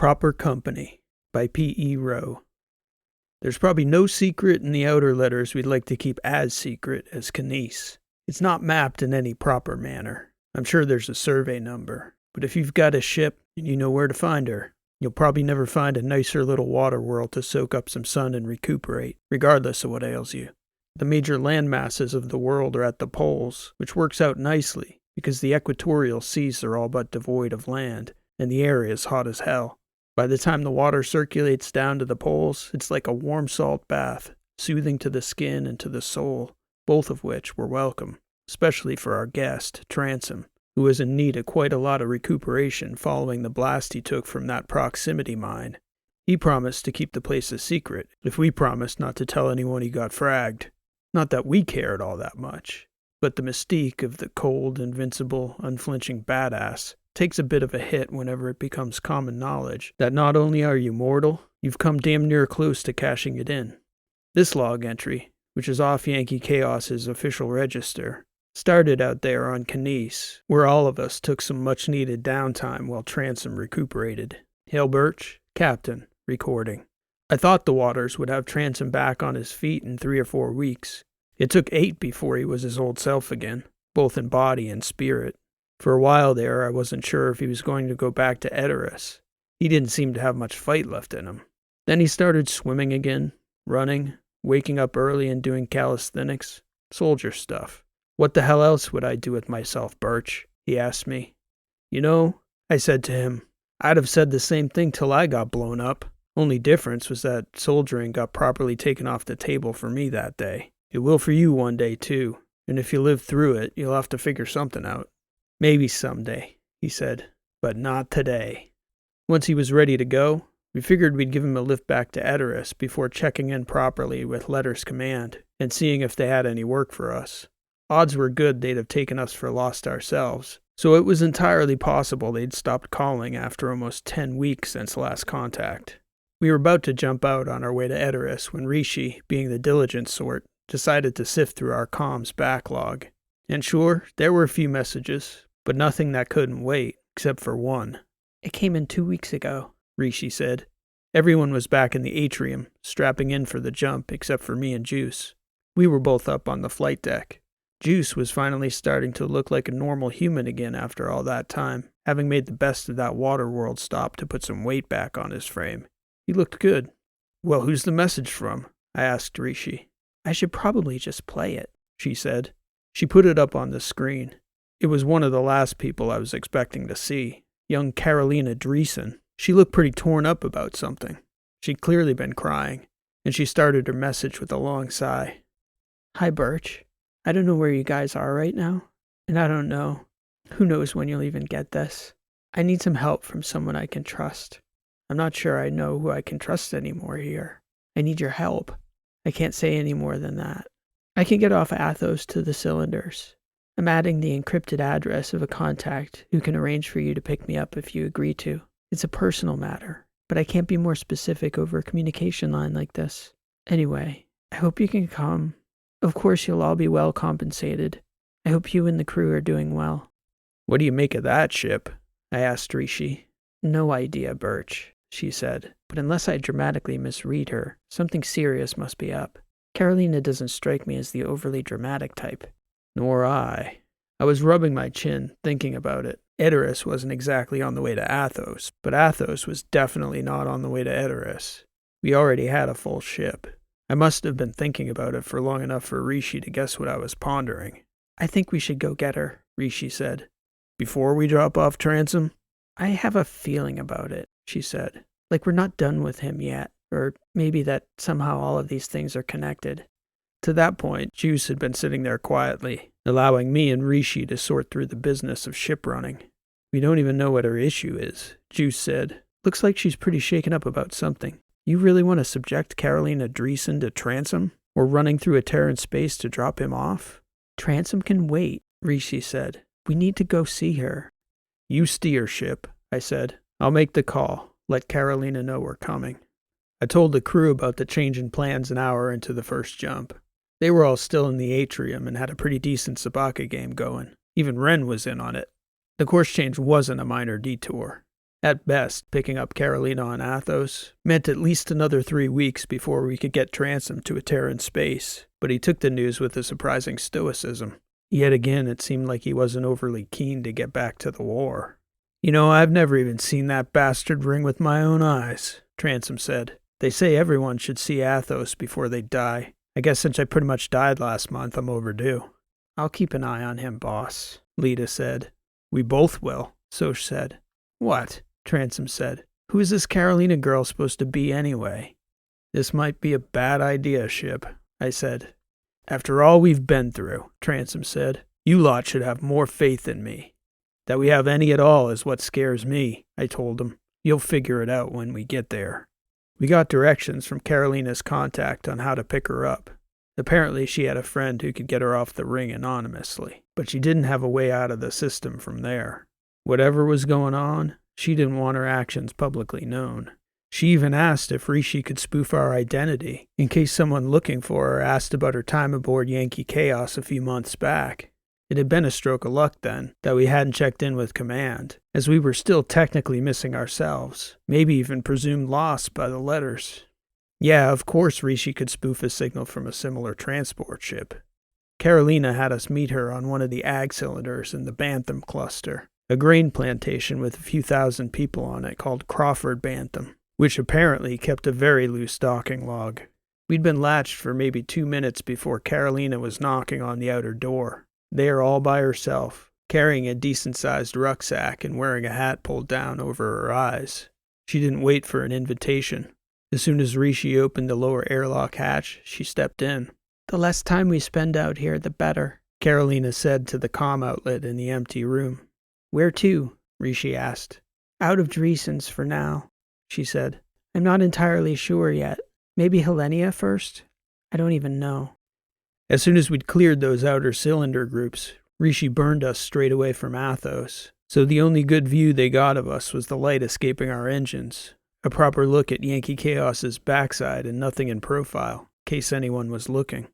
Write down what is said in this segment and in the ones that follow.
Proper Company by P.E. Rowe. There's probably no secret in the outer letters we'd like to keep as secret as Kanice. It's not mapped in any proper manner. I'm sure there's a survey number, but if you've got a ship and you know where to find her, you'll probably never find a nicer little water world to soak up some sun and recuperate, regardless of what ails you. The major land masses of the world are at the poles, which works out nicely, because the equatorial seas are all but devoid of land, and the air is hot as hell. By the time the water circulates down to the poles, it's like a warm salt bath, soothing to the skin and to the soul, both of which were welcome, especially for our guest, Transom, who was in need of quite a lot of recuperation following the blast he took from that proximity mine. He promised to keep the place a secret, if we promised not to tell anyone he got fragged. Not that we cared all that much, but the mystique of the cold, invincible, unflinching badass takes a bit of a hit whenever it becomes common knowledge that not only are you mortal, you've come damn near close to cashing it in. This log entry, which is off Yankee Chaos's official register, started out there on Kanice, where all of us took some much-needed downtime while Transom recuperated. Hale Birch, Captain, recording. I thought the waters would have Transom back on his feet in 3 or 4 weeks. It took 8 before he was his old self again, both in body and spirit. For a while there, I wasn't sure if he was going to go back to Edoras. He didn't seem to have much fight left in him. Then he started swimming again, running, waking up early and doing calisthenics, soldier stuff. What the hell else would I do with myself, Birch? He asked me. You know, I said to him, I'd have said the same thing till I got blown up. Only difference was that soldiering got properly taken off the table for me that day. It will for you one day, too, and if you live through it, you'll have to figure something out. Maybe someday, he said, but not today. Once he was ready to go, we figured we'd give him a lift back to Edoras before checking in properly with Letters Command and seeing if they had any work for us. Odds were good they'd have taken us for lost ourselves, so it was entirely possible they'd stopped calling after almost 10 weeks since last contact. We were about to jump out on our way to Edoras when Rishi, being the diligent sort, decided to sift through our comms backlog. And sure, there were a few messages, but nothing that couldn't wait, except for one. It came in 2 weeks ago, Rishi said. Everyone was back in the atrium, strapping in for the jump, except for me and Juice. We were both up on the flight deck. Juice was finally starting to look like a normal human again after all that time, having made the best of that water world stop to put some weight back on his frame. He looked good. Well, who's the message from? I asked Rishi. I should probably just play it, she said. She put it up on the screen. It was one of the last people I was expecting to see, young Carolina Dreesen. She looked pretty torn up about something. She'd clearly been crying, and she started her message with a long sigh. Hi, Birch. I don't know where you guys are right now, and I don't know. Who knows when you'll even get this. I need some help from someone I can trust. I'm not sure I know who I can trust anymore here. I need your help. I can't say any more than that. I can get off Athos to the cylinders. I'm adding the encrypted address of a contact who can arrange for you to pick me up if you agree to. It's a personal matter, but I can't be more specific over a communication line like this. Anyway, I hope you can come. Of course you'll all be well compensated. I hope you and the crew are doing well. What do you make of that, Ship? I asked Rishi. No idea, Birch, she said, but unless I dramatically misread her, something serious must be up. Carolina doesn't strike me as the overly dramatic type. Nor I. I was rubbing my chin, thinking about it. Edoras wasn't exactly on the way to Athos, but Athos was definitely not on the way to Edoras. We already had a full ship. I must have been thinking about it for long enough for Rishi to guess what I was pondering. I think we should go get her, Rishi said. Before we drop off Transom? I have a feeling about it, she said. Like we're not done with him yet, or maybe that somehow all of these things are connected. To that point, Juice had been sitting there quietly, allowing me and Rishi to sort through the business of ship running. We don't even know what her issue is, Juice said. Looks like she's pretty shaken up about something. You really want to subject Carolina Dreesen to Transom? Or running through a Terran space to drop him off? Transom can wait, Rishi said. We need to go see her. You steer, Ship, I said. I'll make the call. Let Carolina know we're coming. I told the crew about the change in plans an hour into the first jump. They were all still in the atrium and had a pretty decent Sabaka game going. Even Ren was in on it. The course change wasn't a minor detour. At best, picking up Carolina on Athos meant at least another 3 weeks before we could get Transom to a Terran space, but he took the news with a surprising stoicism. Yet again, it seemed like he wasn't overly keen to get back to the war. I've never even seen that bastard ring with my own eyes, Transom said. They say everyone should see Athos before they die. I guess since I pretty much died last month, I'm overdue. I'll keep an eye on him, boss, Lita said. We both will, Soch said. What? Transom said. Who is this Carolina girl supposed to be anyway? This might be a bad idea, Ship, I said. After all we've been through, Transom said, you lot should have more faith in me. That we have any at all is what scares me, I told him. You'll figure it out when we get there. We got directions from Carolina's contact on how to pick her up. Apparently she had a friend who could get her off the ring anonymously, but she didn't have a way out of the system from there. Whatever was going on, she didn't want her actions publicly known. She even asked if Rishi could spoof our identity, in case someone looking for her asked about her time aboard Yankee Chaos a few months back. It had been a stroke of luck then, that we hadn't checked in with command, as we were still technically missing ourselves, maybe even presumed lost by the letters. Yeah, of course Rishi could spoof a signal from a similar transport ship. Carolina had us meet her on one of the ag cylinders in the Bantham cluster, a grain plantation with a few thousand people on it called Crawford Bantham, which apparently kept a very loose docking log. We'd been latched for maybe 2 minutes before Carolina was knocking on the outer door. There all by herself, carrying a decent-sized rucksack and wearing a hat pulled down over her eyes. She didn't wait for an invitation. As soon as Rishi opened the lower airlock hatch, she stepped in. The less time we spend out here, the better, Carolina said to the comm outlet in the empty room. Where to? Rishi asked. Out of Dreesen's for now, she said. I'm not entirely sure yet. Maybe Helenia first? I don't even know. As soon as we'd cleared those outer cylinder groups, Rishi burned us straight away from Athos, so the only good view they got of us was the light escaping our engines, a proper look at Yankee Chaos's backside and nothing in profile, in case anyone was looking.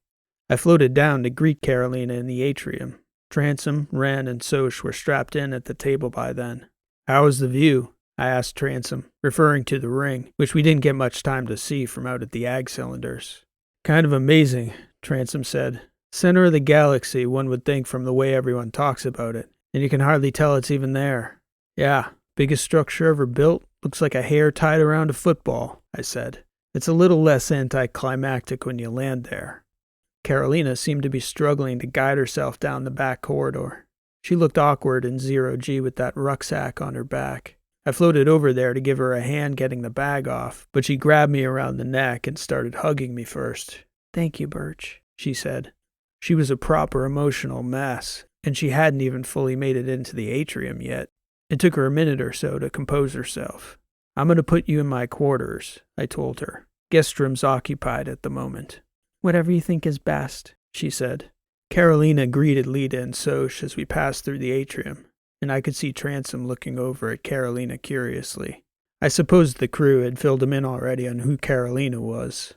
I floated down to greet Carolina in the atrium. Transom, Wren, and Soch were strapped in at the table by then. How was the view? I asked Transom, referring to the ring, which we didn't get much time to see from out at the ag cylinders. Kind of amazing, Transom said. Center of the galaxy, one would think from the way everyone talks about it, and you can hardly tell it's even there. Yeah, biggest structure ever built, looks like a hair tied around a football, I said. It's a little less anticlimactic when you land there. Carolina seemed to be struggling to guide herself down the back corridor. She looked awkward in 0G with that rucksack on her back. I floated over there to give her a hand getting the bag off, but she grabbed me around the neck and started hugging me first. Thank you, Birch, she said. She was a proper emotional mess, and she hadn't even fully made it into the atrium yet. It took her a minute or so to compose herself. I'm going to put you in my quarters, I told her. Guest room's occupied at the moment. Whatever you think is best, she said. Carolina greeted Lita and Soch as we passed through the atrium, and I could see Transom looking over at Carolina curiously. I supposed the crew had filled him in already on who Carolina was.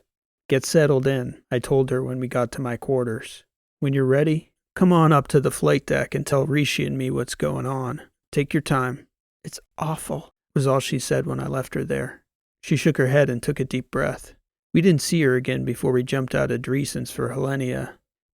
Get settled in, I told her when we got to my quarters. When you're ready, come on up to the flight deck and tell Rishi and me what's going on. Take your time. It's awful, was all she said when I left her there. She shook her head and took a deep breath. We didn't see her again before we jumped out of Dreesen's for Helenia.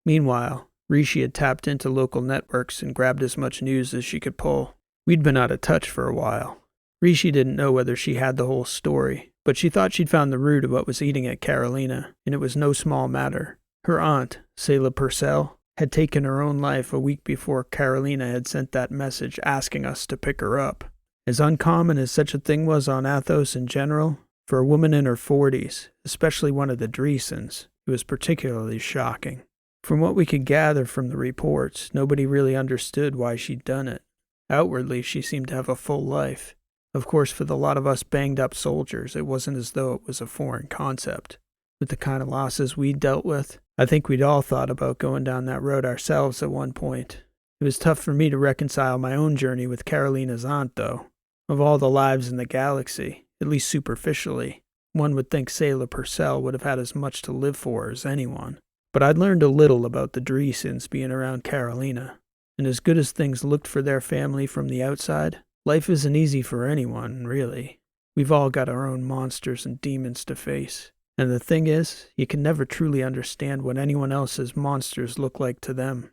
Meanwhile, Rishi had tapped into local networks and grabbed as much news as she could pull. We'd been out of touch for a while. Rishi didn't know whether she had the whole story, but she thought she'd found the root of what was eating at Carolina, and it was no small matter. Her aunt, Selah Purcell, had taken her own life a week before Carolina had sent that message asking us to pick her up. As uncommon as such a thing was on Athos in general, for a woman in her 40s, especially one of the Dreesens, it was particularly shocking. From what we could gather from the reports, nobody really understood why she'd done it. Outwardly, she seemed to have a full life. Of course, for the lot of us banged-up soldiers, it wasn't as though it was a foreign concept. With the kind of losses we'd dealt with, I think we'd all thought about going down that road ourselves at one point. It was tough for me to reconcile my own journey with Carolina's aunt, though. Of all the lives in the galaxy, at least superficially, one would think Selah Purcell would have had as much to live for as anyone. But I'd learned a little about the Dreesens being around Carolina, and as good as things looked for their family from the outside, Life isn't easy for anyone, really. We've all got our own monsters and demons to face. And the thing is, you can never truly understand what anyone else's monsters look like to them.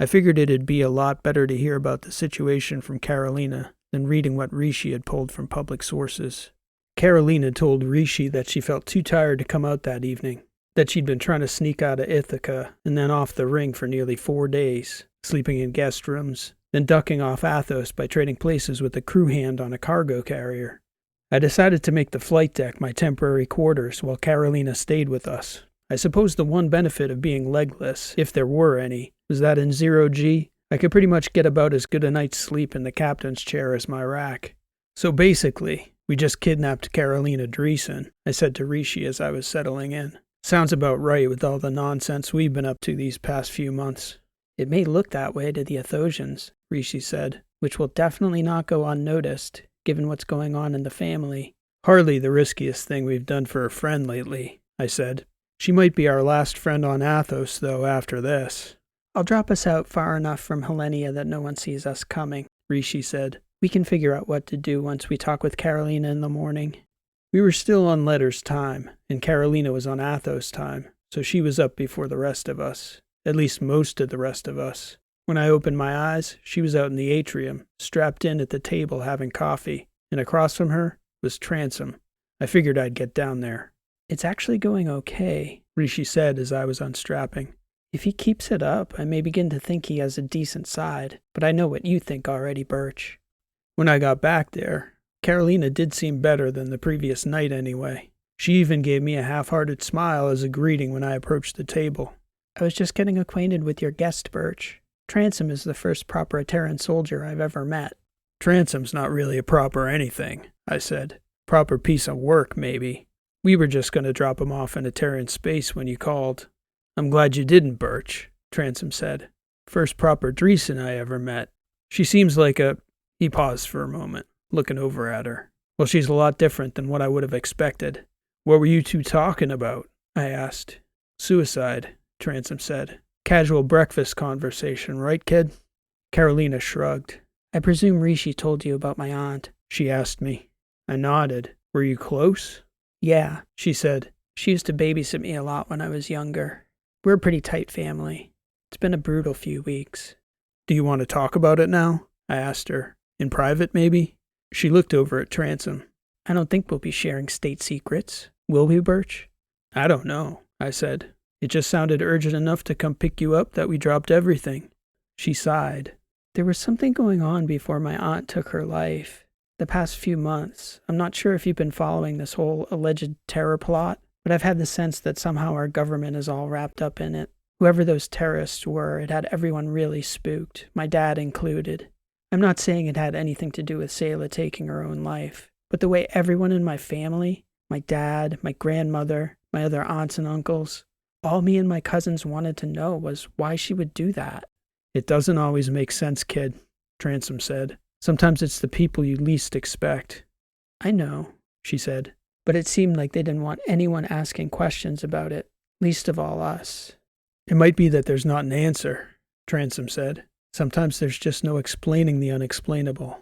I figured it'd be a lot better to hear about the situation from Carolina than reading what Rishi had pulled from public sources. Carolina told Rishi that she felt too tired to come out that evening, that she'd been trying to sneak out of Ithaca and then off the ring for nearly 4 days, sleeping in guest rooms, then ducking off Athos by trading places with a crew hand on a cargo carrier. I decided to make the flight deck my temporary quarters while Carolina stayed with us. I suppose the one benefit of being legless, if there were any, was that in 0G, I could pretty much get about as good a night's sleep in the captain's chair as my rack. So basically, we just kidnapped Carolina Dreesen, I said to Rishi as I was settling in. Sounds about right with all the nonsense we've been up to these past few months. It may look that way to the Athosians, Rishi said, which will definitely not go unnoticed, given what's going on in the family. Hardly the riskiest thing we've done for a friend lately, I said. She might be our last friend on Athos, though, after this. I'll drop us out far enough from Hellenia that no one sees us coming, Rishi said. We can figure out what to do once we talk with Carolina in the morning. We were still on Letter's time, and Carolina was on Athos time, so she was up before the rest of us. At least most of the rest of us. When I opened my eyes, she was out in the atrium, strapped in at the table having coffee, and across from her was Transom. I figured I'd get down there. It's actually going okay, Rishi said as I was unstrapping. If he keeps it up, I may begin to think he has a decent side, but I know what you think already, Birch. When I got back there, Carolina did seem better than the previous night anyway. She even gave me a half-hearted smile as a greeting when I approached the table. I was just getting acquainted with your guest, Birch. Transom is the first proper Terran soldier I've ever met. Transom's not really a proper anything, I said. Proper piece of work, maybe. We were just going to drop him off in a Terran space when you called. I'm glad you didn't, Birch, Transom said. First proper Dreesen I ever met. She seems like a... He paused for a moment, looking over at her. Well, she's a lot different than what I would have expected. What were you two talking about? I asked. Suicide, Transom said. Casual breakfast conversation, right, kid? Carolina shrugged. I presume Rishi told you about my aunt, she asked me. I nodded. Were you close? Yeah, she said. She used to babysit me a lot when I was younger. We're a pretty tight family. It's been a brutal few weeks. Do you want to talk about it now? I asked her. In private, maybe? She looked over at Transom. I don't think we'll be sharing state secrets. Will we, Birch? I don't know, I said. It just sounded urgent enough to come pick you up that we dropped everything. She sighed. There was something going on before my aunt took her life. The past few months. I'm not sure if you've been following this whole alleged terror plot, but I've had the sense that somehow our government is all wrapped up in it. Whoever those terrorists were, it had everyone really spooked, my dad included. I'm not saying it had anything to do with Sayla taking her own life, but the way everyone in my family, my dad, my grandmother, my other aunts and uncles, all me and my cousins wanted to know was why she would do that. It doesn't always make sense, kid, Transom said. Sometimes it's the people you least expect. I know, she said, but it seemed like they didn't want anyone asking questions about it, least of all us. It might be that there's not an answer, Transom said. Sometimes there's just no explaining the unexplainable.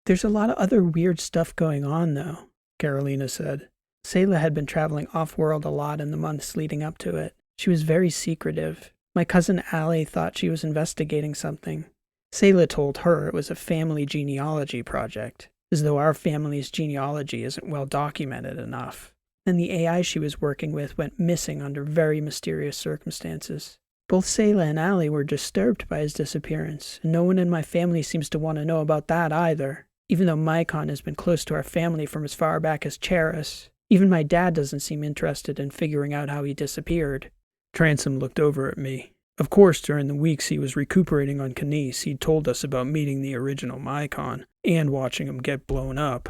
There's a lot of other weird stuff going on, though, Carolina said. Sayla had been traveling off-world a lot in the months leading up to it. She was very secretive. My cousin Allie thought she was investigating something. Sayla told her it was a family genealogy project, as though our family's genealogy isn't well documented enough. Then the AI she was working with went missing under very mysterious circumstances. Both Sayla and Allie were disturbed by his disappearance, and no one in my family seems to want to know about that either, even though Mycon has been close to our family from as far back as Cheris. Even my dad doesn't seem interested in figuring out how he disappeared. Transom looked over at me. Of course, during the weeks he was recuperating on Canis, he'd told us about meeting the original Mycon, and watching him get blown up.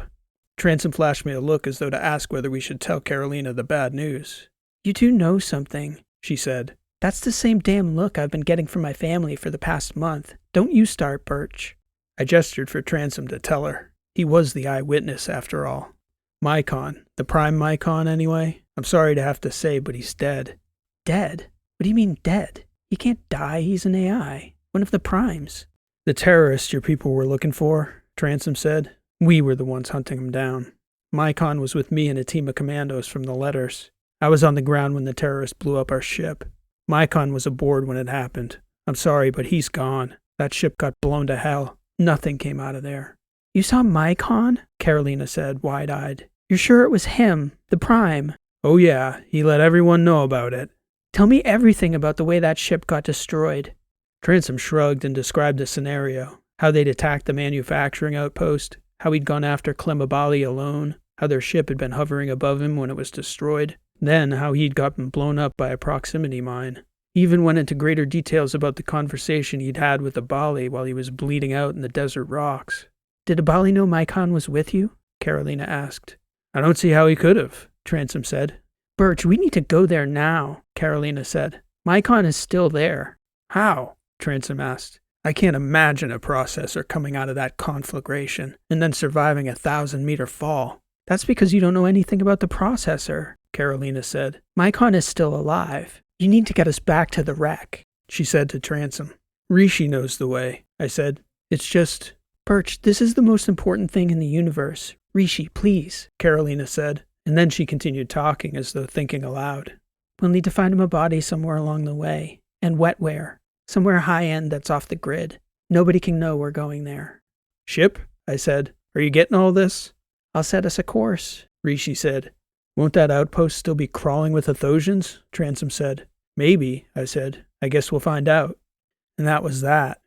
Transom flashed me a look as though to ask whether we should tell Carolina the bad news. You do know something, she said. That's the same damn look I've been getting from my family for the past month. Don't you start, Birch. I gestured for Transom to tell her. He was the eyewitness, after all. Mycon, the prime Mycon anyway. I'm sorry to have to say, but he's dead. Dead? What do you mean dead? He can't die, he's an AI. One of the primes. The terrorist your people were looking for? Transom said. We were the ones hunting him down. Mycon was with me and a team of commandos from the letters. I was on the ground when the terrorists blew up our ship. Mycon was aboard when it happened. I'm sorry, but he's gone. That ship got blown to hell. Nothing came out of there. You saw Mycon? Carolina said, wide-eyed. You're sure it was him, the Prime? Oh yeah, he let everyone know about it. Tell me everything about the way that ship got destroyed. Transom shrugged and described the scenario. How they'd attacked the manufacturing outpost, how he'd gone after Clemabali alone, how their ship had been hovering above him when it was destroyed, then how he'd gotten blown up by a proximity mine. He even went into greater details about the conversation he'd had with Abali while he was bleeding out in the desert rocks. Did Abali know Mycon was with you? Carolina asked. I don't see how he could have, Transom said. Birch, we need to go there now, Carolina said. Mycon is still there. How? Transom asked. I can't imagine a processor coming out of that conflagration and then surviving a 1,000-meter fall. That's because you don't know anything about the processor, Carolina said. Mycon is still alive. You need to get us back to the wreck, she said to Transom. Rishi knows the way, I said. It's just... Birch, this is the most important thing in the universe. Rishi, please, Carolina said, and then she continued talking as though thinking aloud. We'll need to find him a body somewhere along the way, and wetware, somewhere high-end that's off the grid. Nobody can know we're going there. Ship? I said. Are you getting all this? I'll set us a course, Rishi said. Won't that outpost still be crawling with Athosians? Transom said. Maybe, I said. I guess we'll find out. And that was that.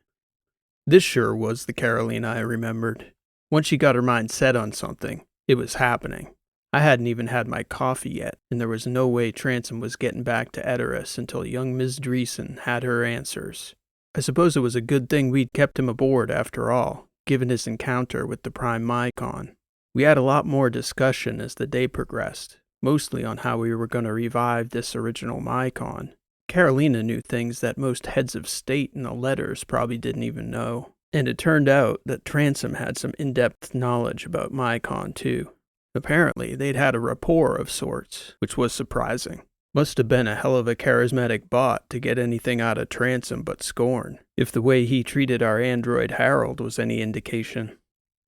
This sure was the Carolina I remembered. Once she got her mind set on something, it was happening. I hadn't even had my coffee yet, and there was no way Transom was getting back to Edoras until young Ms. Dreesen had her answers. I suppose it was a good thing we'd kept him aboard after all, given his encounter with the Prime Mycon. We had a lot more discussion as the day progressed, mostly on how we were going to revive this original Mycon. Carolina knew things that most heads of state in the letters probably didn't even know, and it turned out that Transom had some in-depth knowledge about Mycon too. Apparently, they'd had a rapport of sorts, which was surprising. Must have been a hell of a charismatic bot to get anything out of Transom but scorn, if the way he treated our android Harold was any indication.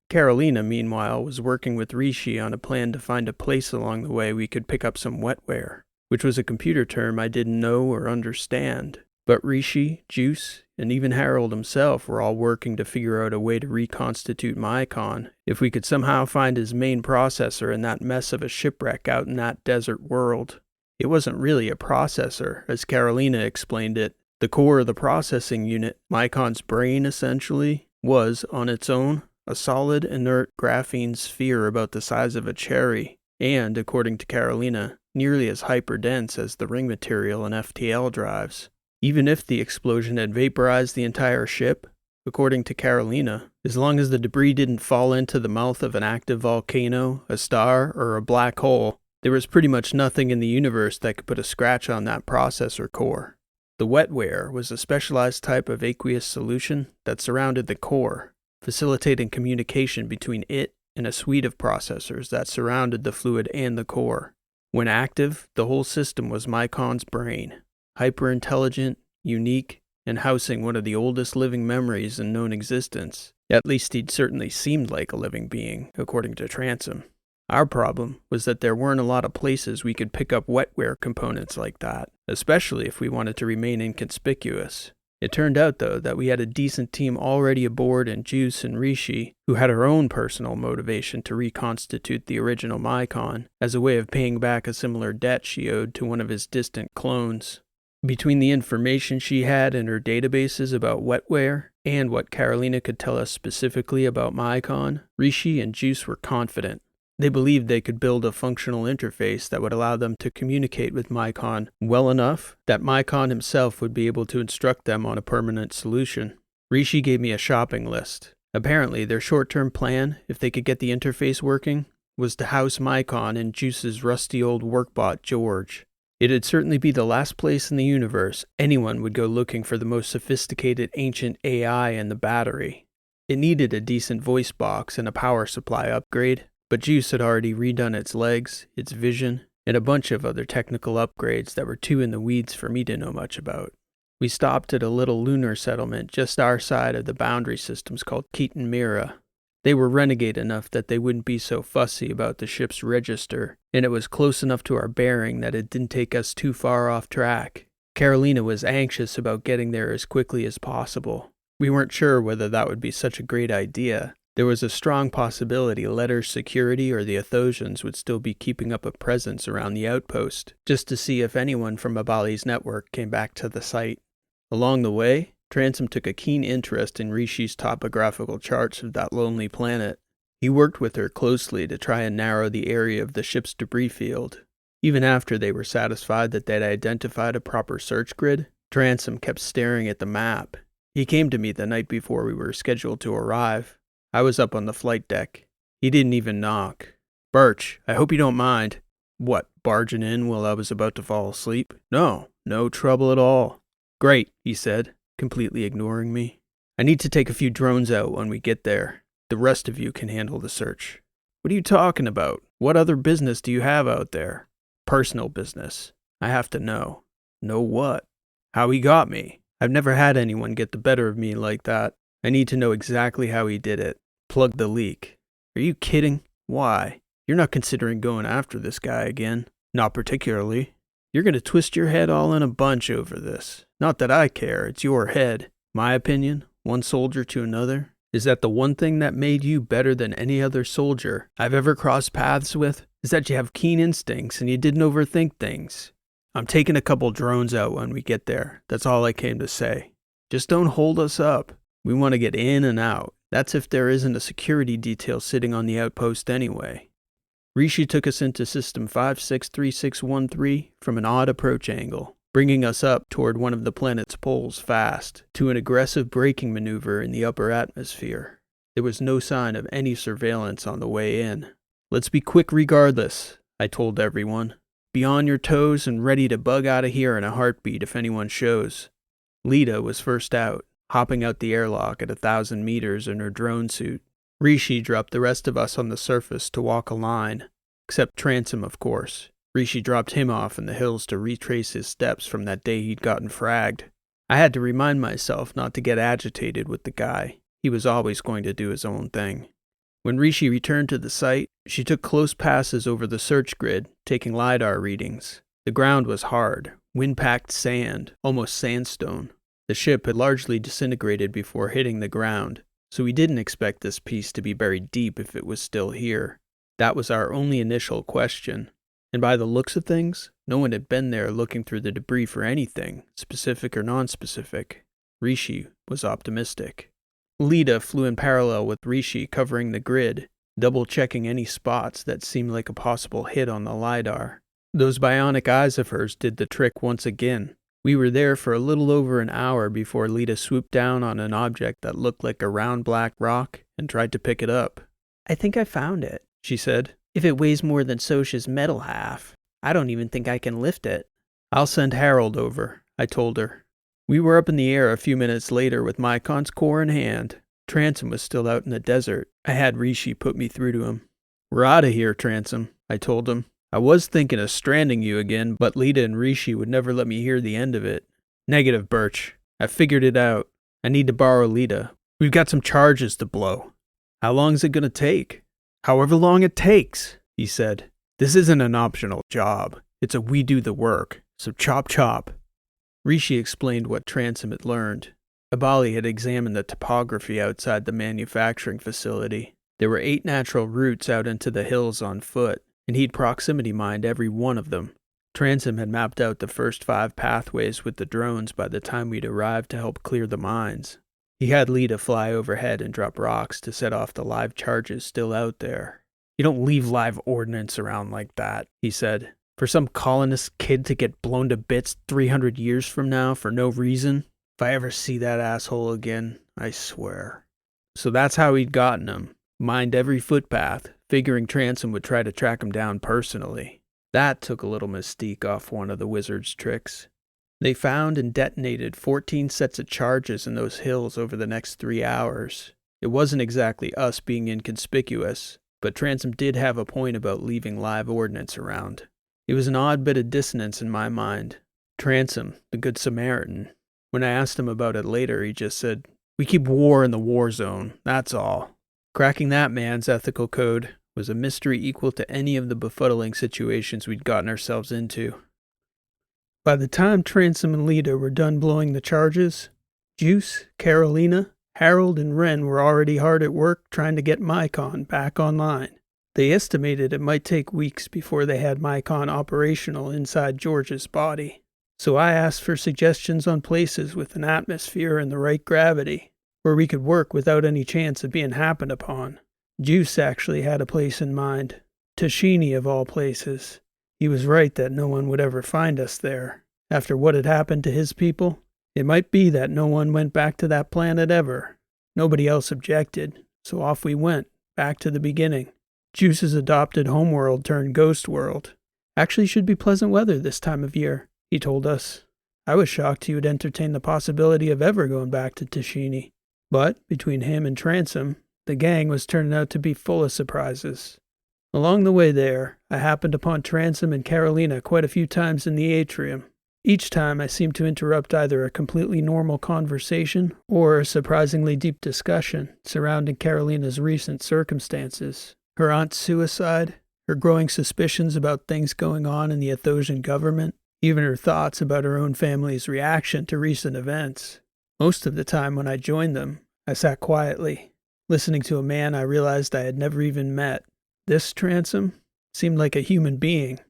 Carolina, meanwhile, was working with Rishi on a plan to find a place along the way we could pick up some wetware, which was a computer term I didn't know or understand. But Rishi, Juice, and even Harold himself were all working to figure out a way to reconstitute Mycon if we could somehow find his main processor in that mess of a shipwreck out in that desert world. It wasn't really a processor, as Carolina explained it. The core of the processing unit, Mycon's brain essentially, was, on its own, a solid, inert graphene sphere about the size of a cherry, and, according to Carolina, nearly as hyperdense as the ring material in FTL drives. Even if the explosion had vaporized the entire ship, according to Carolina, as long as the debris didn't fall into the mouth of an active volcano, a star, or a black hole, there was pretty much nothing in the universe that could put a scratch on that processor core. The wetware was a specialized type of aqueous solution that surrounded the core, facilitating communication between it and a suite of processors that surrounded the fluid and the core. When active, the whole system was Mycon's brain, hyper-intelligent, unique, and housing one of the oldest living memories in known existence. At least he'd certainly seemed like a living being, according to Transom. Our problem was that there weren't a lot of places we could pick up wetware components like that, especially if we wanted to remain inconspicuous. It turned out, though, that we had a decent team already aboard in Juice and Rishi, who had her own personal motivation to reconstitute the original Mycon as a way of paying back a similar debt she owed to one of his distant clones. Between the information she had in her databases about wetware and what Carolina could tell us specifically about Mycon, Rishi and Juice were confident. They believed they could build a functional interface that would allow them to communicate with Mycon well enough that Mycon himself would be able to instruct them on a permanent solution. Rishi gave me a shopping list. Apparently, their short-term plan, if they could get the interface working, was to house Mycon in Juice's rusty old workbot George. It'd certainly be the last place in the universe anyone would go looking for the most sophisticated ancient AI in the battery. It needed a decent voice box and a power supply upgrade, but Juice had already redone its legs, its vision, and a bunch of other technical upgrades that were too in the weeds for me to know much about. We stopped at a little lunar settlement just our side of the boundary systems called Keaton Mira. They were renegade enough that they wouldn't be so fussy about the ship's register, and it was close enough to our bearing that it didn't take us too far off track. Carolina was anxious about getting there as quickly as possible. We weren't sure whether that would be such a great idea. There was a strong possibility Letter's security or the Athosians would still be keeping up a presence around the outpost, just to see if anyone from Abali's network came back to the site. Along the way, Transom took a keen interest in Rishi's topographical charts of that lonely planet. He worked with her closely to try and narrow the area of the ship's debris field. Even after they were satisfied that they'd identified a proper search grid, Transom kept staring at the map. He came to me the night before we were scheduled to arrive. I was up on the flight deck. He didn't even knock. "Birch, I hope you don't mind." "What, barging in while I was about to fall asleep?" "No trouble at all." "Great," he said, completely ignoring me. "I need to take a few drones out when we get there. The rest of you can handle the search." "What are you talking about? What other business do you have out there?" "Personal business. I have to know." "Know what?" "How he got me. I've never had anyone get the better of me like that. I need to know exactly how he did it. Plug the leak." "Are you kidding? Why? You're not considering going after this guy again?" "Not particularly." "You're going to twist your head all in a bunch over this. Not that I care, it's your head. My opinion, one soldier to another, is that the one thing that made you better than any other soldier I've ever crossed paths with is that you have keen instincts and you didn't overthink things. I'm taking a couple drones out when we get there. That's all I came to say. Just don't hold us up. We want to get in and out. That's if there isn't a security detail sitting on the outpost anyway." Rishi took us into System 563613 from an odd approach angle, bringing us up toward one of the planet's poles fast, to an aggressive braking maneuver in the upper atmosphere. There was no sign of any surveillance on the way in. "Let's be quick regardless," I told everyone. "Be on your toes and ready to bug out of here in a heartbeat if anyone shows." Lita was first out, hopping out the airlock at 1,000 meters in her drone suit. Rishi dropped the rest of us on the surface to walk a line, except Transom, of course. Rishi dropped him off in the hills to retrace his steps from that day he'd gotten fragged. I had to remind myself not to get agitated with the guy. He was always going to do his own thing. When Rishi returned to the site, she took close passes over the search grid, taking LiDAR readings. The ground was hard, wind-packed sand, almost sandstone. The ship had largely disintegrated before hitting the ground, so we didn't expect this piece to be buried deep if it was still here. That was our only initial question. And by the looks of things, no one had been there looking through the debris for anything, specific or non-specific. Rishi was optimistic. Lita flew in parallel with Rishi covering the grid, double-checking any spots that seemed like a possible hit on the LiDAR. Those bionic eyes of hers did the trick once again. We were there for a little over an hour before Lita swooped down on an object that looked like a round black rock and tried to pick it up. "I think I found it," she said. "If it weighs more than Sosha's metal half, I don't even think I can lift it." "I'll send Harold over," I told her. We were up in the air a few minutes later with Mykon's core in hand. Transom was still out in the desert. I had Rishi put me through to him. "We're out of here, Transom," I told him. "I was thinking of stranding you again, but Lita and Rishi would never let me hear the end of it." "Negative, Birch. I figured it out. I need to borrow Lita. We've got some charges to blow." "How long's it going to take?" "However long it takes," he said. "This isn't an optional job. It's a we do the work. So chop chop." Rishi explained what Transom had learned. Abali had examined the topography outside the manufacturing facility. There were 8 natural routes out into the hills on foot, and he'd proximity mined every one of them. Transom had mapped out the first 5 pathways with the drones by the time we'd arrived to help clear the mines. He had Lita fly overhead and drop rocks to set off the live charges still out there. "You don't leave live ordnance around like that," he said. "For some colonist kid to get blown to bits 300 years from now for no reason. If I ever see that asshole again, I swear." So that's how he'd gotten him. Mined every footpath, figuring Transom would try to track him down personally. That took a little mystique off one of the wizard's tricks. They found and detonated 14 sets of charges in those hills over the next 3 hours. It wasn't exactly us being inconspicuous, but Transom did have a point about leaving live ordnance around. It was an odd bit of dissonance in my mind. Transom, the Good Samaritan. When I asked him about it later, he just said, "We keep war in the war zone, that's all." Cracking that man's ethical code was a mystery equal to any of the befuddling situations we'd gotten ourselves into. By the time Transom and Lita were done blowing the charges, Juice, Carolina, Harold, and Wren were already hard at work trying to get Mycon back online. They estimated it might take weeks before they had Mycon operational inside George's body. So I asked for suggestions on places with an atmosphere and the right gravity, where we could work without any chance of being happened upon. Juice actually had a place in mind. Tashini of all places. He was right that no one would ever find us there. After what had happened to his people, it might be that no one went back to that planet ever. Nobody else objected, so off we went, back to the beginning. Juice's adopted homeworld turned ghost world. Actually should be pleasant weather this time of year, he told us. I was shocked he would entertain the possibility of ever going back to Tashini. But, between him and Transom, the gang was turning out to be full of surprises. Along the way there, I happened upon Transom and Carolina quite a few times in the atrium. Each time I seemed to interrupt either a completely normal conversation or a surprisingly deep discussion surrounding Carolina's recent circumstances. Her aunt's suicide, her growing suspicions about things going on in the Athosian government, even her thoughts about her own family's reaction to recent events. Most of the time when I joined them, I sat quietly, listening to a man I realized I had never even met. This Transom seemed like a human being,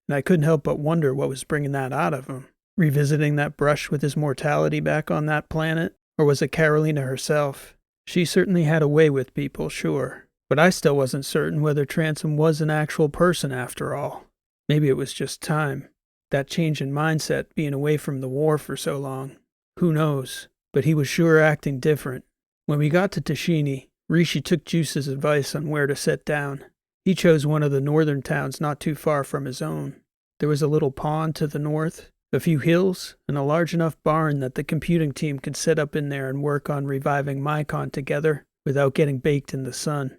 and I couldn't help but wonder what was bringing that out of him. Revisiting that brush with his mortality back on that planet, or was it Carolina herself? She certainly had a way with people, sure, but I still wasn't certain whether Transom was an actual person after all. Maybe it was just time. That change in mindset being away from the war for so long. Who knows? But he was sure acting different. When we got to Tashini, Rishi took Juice's advice on where to set down. He chose one of the northern towns not too far from his own. There was a little pond to the north, a few hills, and a large enough barn that the computing team could set up in there and work on reviving Mycon together without getting baked in the sun.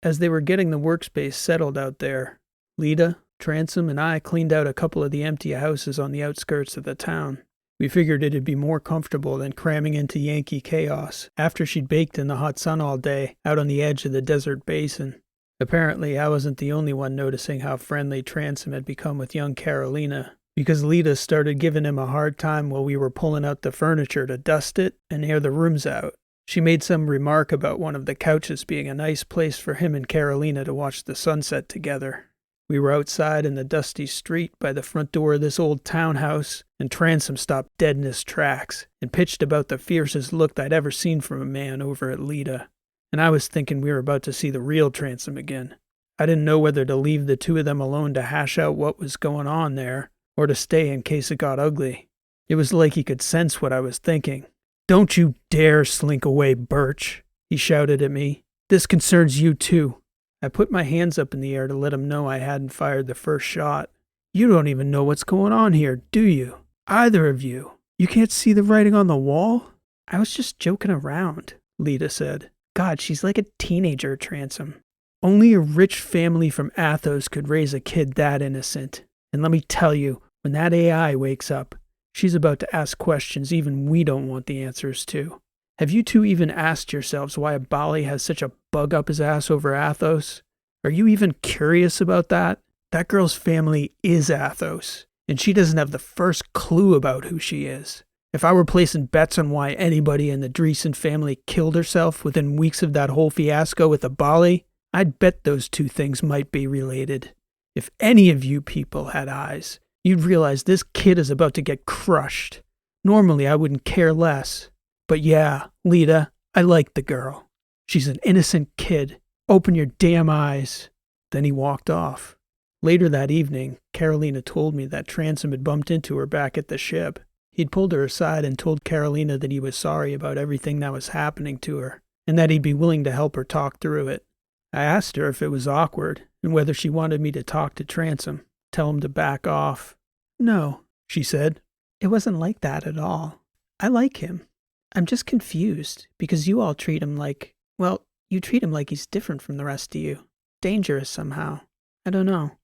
As they were getting the workspace settled out there, Lita, Transom, and I cleaned out a couple of the empty houses on the outskirts of the town. We figured it'd be more comfortable than cramming into Yankee chaos after she'd baked in the hot sun all day out on the edge of the desert basin. Apparently, I wasn't the only one noticing how friendly Transom had become with young Carolina, because Lita started giving him a hard time while we were pulling out the furniture to dust it and air the rooms out. She made some remark about one of the couches being a nice place for him and Carolina to watch the sunset together. We were outside in the dusty street by the front door of this old townhouse, and Transom stopped dead in his tracks and pitched about the fiercest look I'd ever seen from a man over at Lita. And I was thinking we were about to see the real Transom again. I didn't know whether to leave the two of them alone to hash out what was going on there, or to stay in case it got ugly. It was like he could sense what I was thinking. "Don't you dare slink away, Birch," he shouted at me. "This concerns you too." I put my hands up in the air to let him know I hadn't fired the first shot. "You don't even know what's going on here, do you? Either of you. You can't see the writing on the wall?" "I was just joking around," Lita said. "God, she's like a teenager, Transom. Only a rich family from Athos could raise a kid that innocent. And let me tell you, when that AI wakes up, she's about to ask questions even we don't want the answers to. Have you two even asked yourselves why a Bali has such a bug up his ass over Athos? Are you even curious about that? That girl's family is Athos, and she doesn't have the first clue about who she is. If I were placing bets on why anybody in the Dreesen family killed herself within weeks of that whole fiasco with the Bali, I'd bet those two things might be related. If any of you people had eyes, you'd realize this kid is about to get crushed. Normally, I wouldn't care less. But yeah, Lita, I like the girl. She's an innocent kid. Open your damn eyes." Then he walked off. Later that evening, Carolina told me that Transom had bumped into her back at the ship. He'd pulled her aside and told Carolina that he was sorry about everything that was happening to her, and that he'd be willing to help her talk through it. I asked her if it was awkward, and whether she wanted me to talk to Transom, tell him to back off. "No," she said. "It wasn't like that at all. I like him. I'm just confused, because you all treat him like, well, you treat him like he's different from the rest of you. Dangerous somehow. I don't know."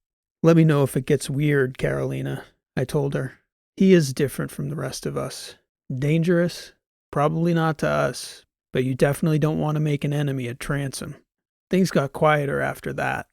"Let me know if it gets weird, Carolina," I told her. "He is different from the rest of us. Dangerous? Probably not to us, but you definitely don't want to make an enemy at Transom." Things got quieter after that.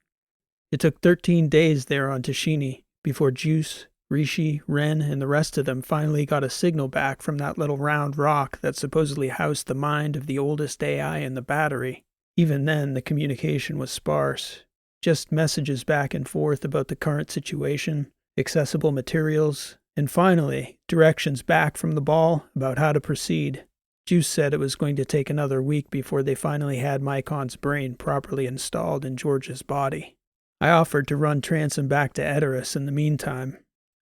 It took 13 days there on Tashini before Juice, Rishi, Ren, and the rest of them finally got a signal back from that little round rock that supposedly housed the mind of the oldest AI in the battery. Even then, the communication was sparse. Just messages back and forth about the current situation, accessible materials, and finally, directions back from the ball about how to proceed. Juice said it was going to take another week before they finally had Mycon's brain properly installed in George's body. I offered to run Transom back to Edoras in the meantime.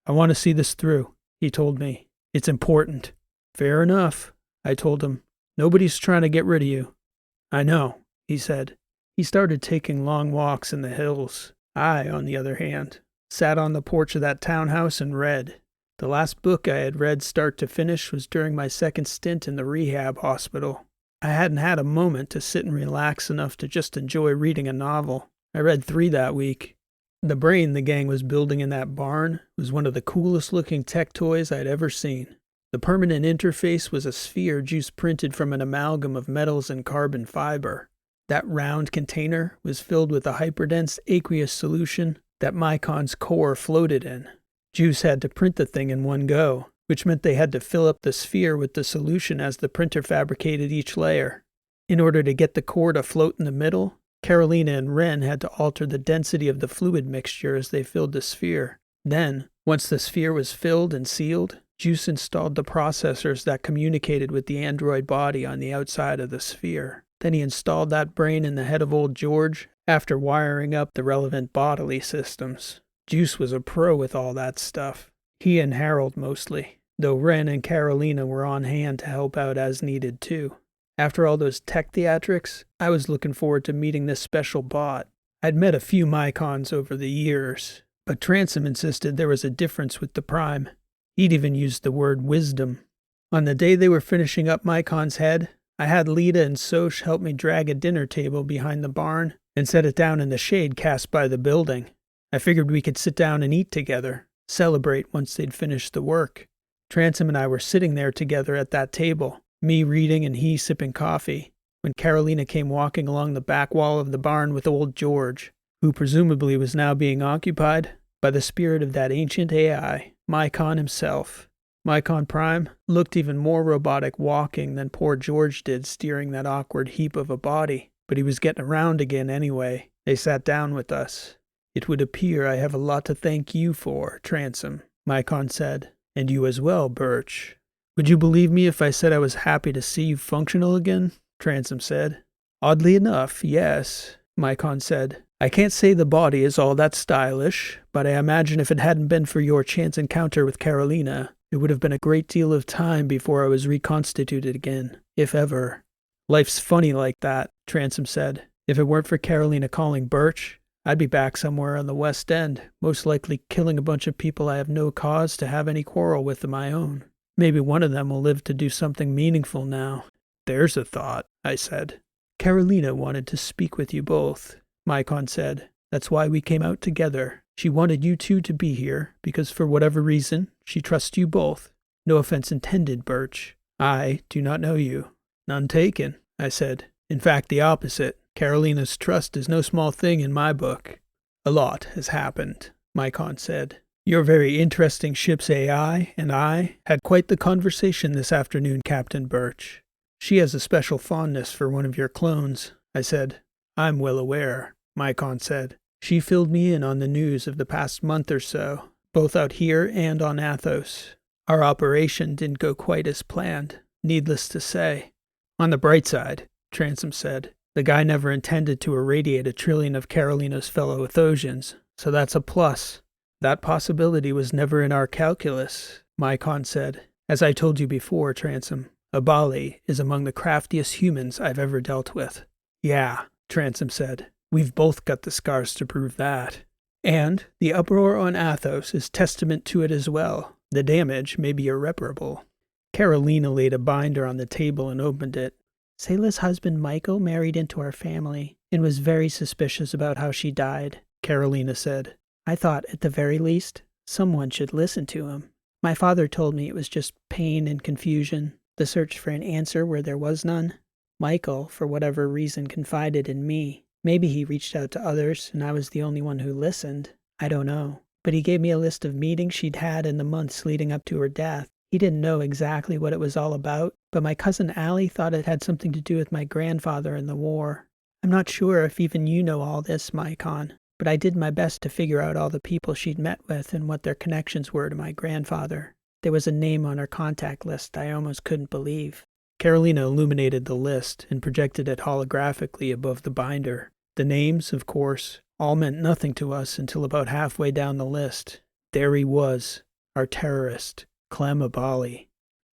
I want to see this through, he told me. It's important. Fair enough, I told him. Nobody's trying to get rid of you. I know, he said. He started taking long walks in the hills. I, on the other hand, sat on the porch of that townhouse and read. The last book I had read start to finish was during my second stint in the rehab hospital. I hadn't had a moment to sit and relax enough to just enjoy reading a novel. I read 3 that week. The brain the gang was building in that barn was one of the coolest looking tech toys I'd ever seen. The permanent interface was a sphere Juice printed from an amalgam of metals and carbon fiber. That round container was filled with a hyperdense aqueous solution that Mycon's core floated in. Juice had to print the thing in one go, which meant they had to fill up the sphere with the solution as the printer fabricated each layer. In order to get the core to float in the middle, Carolina and Ren had to alter the density of the fluid mixture as they filled the sphere. Then, once the sphere was filled and sealed, Juice installed the processors that communicated with the android body on the outside of the sphere. Then he installed that brain in the head of old George after wiring up the relevant bodily systems. Juice was a pro with all that stuff. He and Harold mostly, though Ren and Carolina were on hand to help out as needed too. After all those tech theatrics, I was looking forward to meeting this special bot. I'd met a few Mycons over the years, but Transom insisted there was a difference with the Prime. He'd even used the word wisdom. On the day they were finishing up Mycon's head, I had Lita and Soch help me drag a dinner table behind the barn and set it down in the shade cast by the building. I figured we could sit down and eat together, celebrate once they'd finished the work. Transom and I were sitting there together at that table, me reading and he sipping coffee, when Carolina came walking along the back wall of the barn with old George, who presumably was now being occupied by the spirit of that ancient AI, Mycon himself. Mycon Prime looked even more robotic walking than poor George did steering that awkward heap of a body, but he was getting around again anyway. They sat down with us. It would appear I have a lot to thank you for, Transom, Mycon said. And you as well, Birch. Would you believe me if I said I was happy to see you functional again? Transom said. Oddly enough, yes, Mycon said. I can't say the body is all that stylish, but I imagine if it hadn't been for your chance encounter with Carolina, it would have been a great deal of time before I was reconstituted again, if ever. Life's funny like that, Transom said. If it weren't for Carolina calling Birch, I'd be back somewhere on the West End, most likely killing a bunch of people I have no cause to have any quarrel with of my own. Maybe one of them will live to do something meaningful now. There's a thought, I said. Carolina wanted to speak with you both, Mycon said. That's why we came out together. She wanted you two to be here, because for whatever reason, she trusts you both. No offense intended, Birch. I do not know you. None taken, I said. In fact, the opposite. Carolina's trust is no small thing in my book. A lot has happened, Mycon said. Your very interesting ship's AI and I had quite the conversation this afternoon, Captain Birch. She has a special fondness for one of your clones, I said. I'm well aware, Mycon said. She filled me in on the news of the past month or so, both out here and on Athos. Our operation didn't go quite as planned, needless to say. On the bright side, Transom said, the guy never intended to irradiate 1 trillion of Carolina's fellow Athosians, so that's a plus. That possibility was never in our calculus, Mycon said. As I told you before, Transom, Abali is among the craftiest humans I've ever dealt with. Yeah, Transom said. We've both got the scars to prove that. And the uproar on Athos is testament to it as well. The damage may be irreparable. Carolina laid a binder on the table and opened it. Sayla's husband Michael married into our family and was very suspicious about how she died, Carolina said. I thought, at the very least, someone should listen to him. My father told me it was just pain and confusion, the search for an answer where there was none. Michael, for whatever reason, confided in me. Maybe he reached out to others, and I was the only one who listened. I don't know. But he gave me a list of meetings she'd had in the months leading up to her death. He didn't know exactly what it was all about, but my cousin Allie thought it had something to do with my grandfather in the war. I'm not sure if even you know all this, Maikon, but I did my best to figure out all the people she'd met with and what their connections were to my grandfather. There was a name on her contact list I almost couldn't believe. Carolina illuminated the list and projected it holographically above the binder. The names, of course, all meant nothing to us until about halfway down the list. There he was, our terrorist, Clem Abali.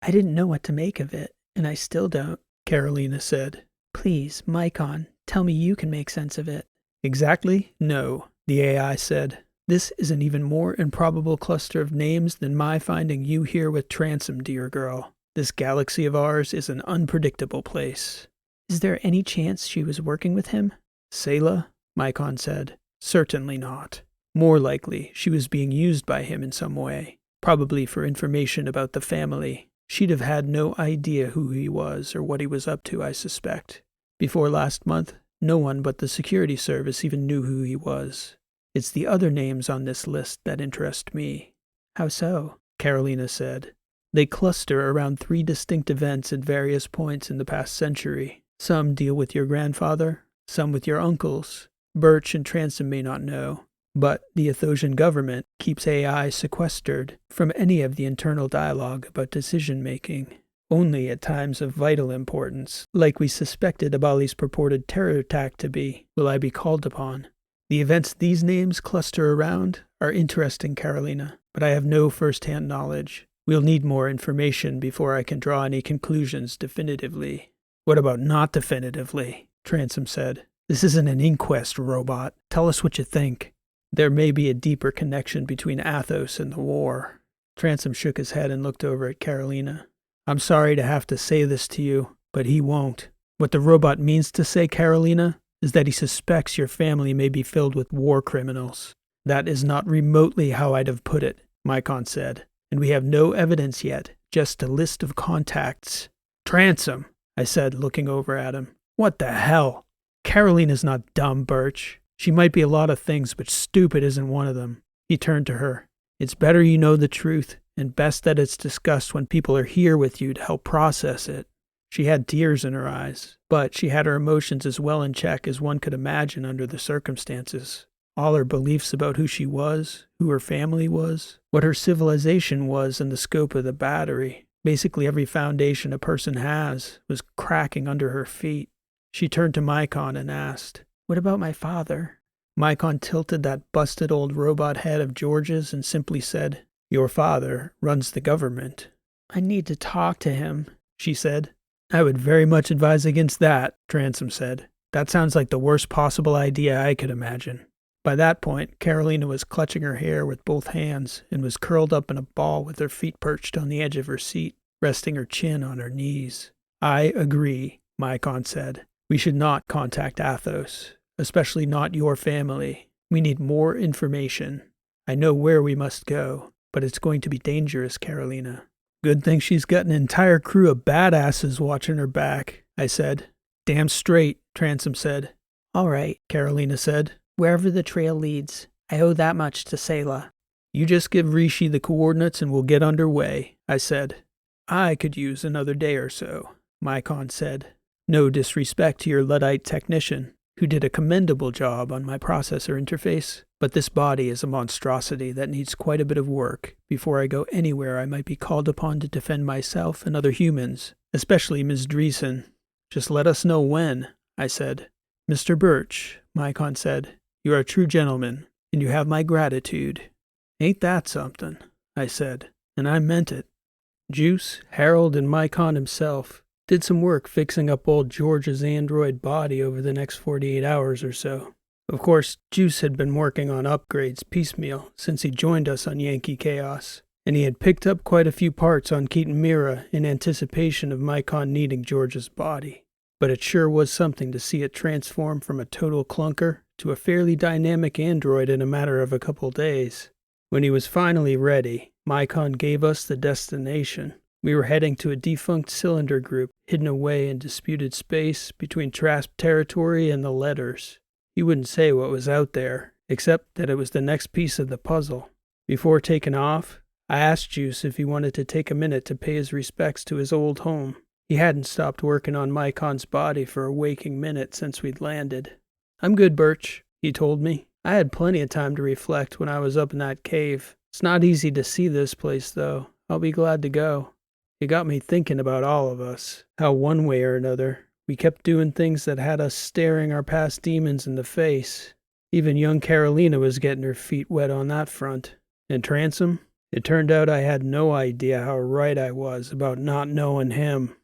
I didn't know what to make of it, and I still don't, Carolina said. Please, Maikon, tell me you can make sense of it. Exactly? No, the AI said. This is an even more improbable cluster of names than my finding you here with Transom, dear girl. This galaxy of ours is an unpredictable place. Is there any chance she was working with him? Selah, Maikon said. Certainly not. More likely, she was being used by him in some way, probably for information about the family. She'd have had no idea who he was or what he was up to, I suspect. Before last month, no one but the security service even knew who he was. It's the other names on this list that interest me. How so? Carolina said. They cluster around 3 distinct events at various points in the past century. Some deal with your grandfather, some with your uncles. Birch and Transom may not know, but the Athosian government keeps AI sequestered from any of the internal dialogue about decision-making. Only at times of vital importance, like we suspected Abali's purported terror attack to be, will I be called upon. The events these names cluster around are interesting, Carolina, but I have no first-hand knowledge. We'll need more information before I can draw any conclusions definitively. What about not definitively? Transom said. This isn't an inquest, robot. Tell us what you think. There may be a deeper connection between Athos and the war. Transom shook his head and looked over at Carolina. I'm sorry to have to say this to you, but he won't. What the robot means to say, Carolina, is that he suspects your family may be filled with war criminals. That is not remotely how I'd have put it, Maikon said. And we have no evidence yet, just a list of contacts. Transom, I said, looking over at him. What the hell? Carolina's not dumb, Birch. She might be a lot of things, but stupid isn't one of them. He turned to her. It's better you know the truth, and best that it's discussed when people are here with you to help process it. She had tears in her eyes, but she had her emotions as well in check as one could imagine under the circumstances. All her beliefs about who she was, who her family was, what her civilization was, and the scope of the battery. Basically every foundation a person has was cracking under her feet. She turned to Maikon and asked, What about my father? Maikon tilted that busted old robot head of George's and simply said, Your father runs the government. I need to talk to him, she said. I would very much advise against that, Transom said. That sounds like the worst possible idea I could imagine. By that point, Carolina was clutching her hair with both hands and was curled up in a ball with her feet perched on the edge of her seat, resting her chin on her knees. I agree, Maikon said. We should not contact Athos, especially not your family. We need more information. I know where we must go, but it's going to be dangerous, Carolina. Good thing she's got an entire crew of badasses watching her back, I said. Damn straight, Transom said. All right, Carolina said. Wherever the trail leads, I owe that much to Selah. You just give Rishi the coordinates and we'll get underway, I said. I could use another day or so, Maikon said. No disrespect to your Luddite technician, who did a commendable job on my processor interface, but this body is a monstrosity that needs quite a bit of work before I go anywhere I might be called upon to defend myself and other humans, especially Ms. Dreesen. Just let us know when, I said. Mr. Birch, Maikon said, you are a true gentleman, and you have my gratitude. Ain't that something, I said, and I meant it. Juice, Harold, and Maikon himself did some work fixing up old George's android body over the next 48 hours or so. Of course, Juice had been working on upgrades piecemeal since he joined us on Yankee Chaos, and he had picked up quite a few parts on Keaton Mira in anticipation of Maikon needing George's body. But it sure was something to see it transform from a total clunker to a fairly dynamic android in a matter of a couple days. When he was finally ready, Maikon gave us the destination. We were heading to a defunct cylinder group hidden away in disputed space between Trasp territory and the Letters. He wouldn't say what was out there, except that it was the next piece of the puzzle. Before taking off, I asked Juice if he wanted to take a minute to pay his respects to his old home. He hadn't stopped working on Mycon's body for a waking minute since we'd landed. "I'm good, Birch," he told me. "I had plenty of time to reflect when I was up in that cave. It's not easy to see this place, though. I'll be glad to go." It got me thinking about all of us, how one way or another, we kept doing things that had us staring our past demons in the face. Even young Carolina was getting her feet wet on that front. And Transom? It turned out I had no idea how right I was about not knowing him.